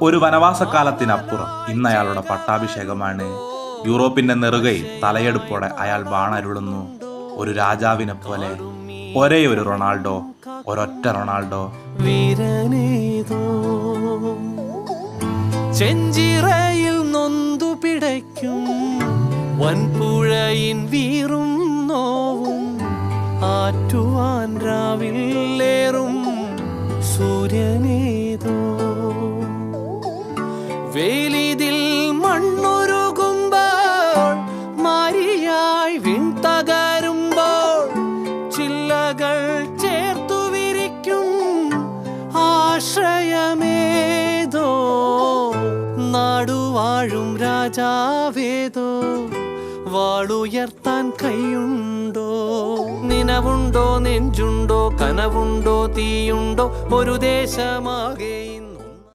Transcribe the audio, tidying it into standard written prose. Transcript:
ഒരു വനവാസക്കാലത്തിനപ്പുറം ഇന്ന് അയാളുടെ പട്ടാഭിഷേകമാണ്. യൂറോപ്പിന്റെ നെറുകയിൽ തലയെടുപ്പോടെ അയാൾ ബാണരുളുന്നു. ഒരു രാജാവിനെ പോലെ. ഒരേ ഒരു റൊണാൾഡോ, ഒരൊറ്റ റൊണാൾഡോ. വീരനേതോ ചെഞ്ചിറയിൽ നൊന്തു പിടയ്ക്കും വൻപുഴയിൻ വീറും നോവും ആറ്റുവാൻ രാവിലേറും സൂര്യനേതോ വേലിതിൽ മണ്ണുരുകുമ്പോൾ മാരിയായി വിൺതകരുമ്പോൾ ചില്ലകൾ ചേർത്തു വിരിക്കും ആശ്രയമേതോ നാടുവാഴും രാജാവേതോ വാളുയർത്താൻ കൈയുണ്ടോ നിനവുണ്ടോ നെഞ്ചുണ്ടോ കനവുണ്ടോ തീയുണ്ടോ ഒരു ദേശമാകെ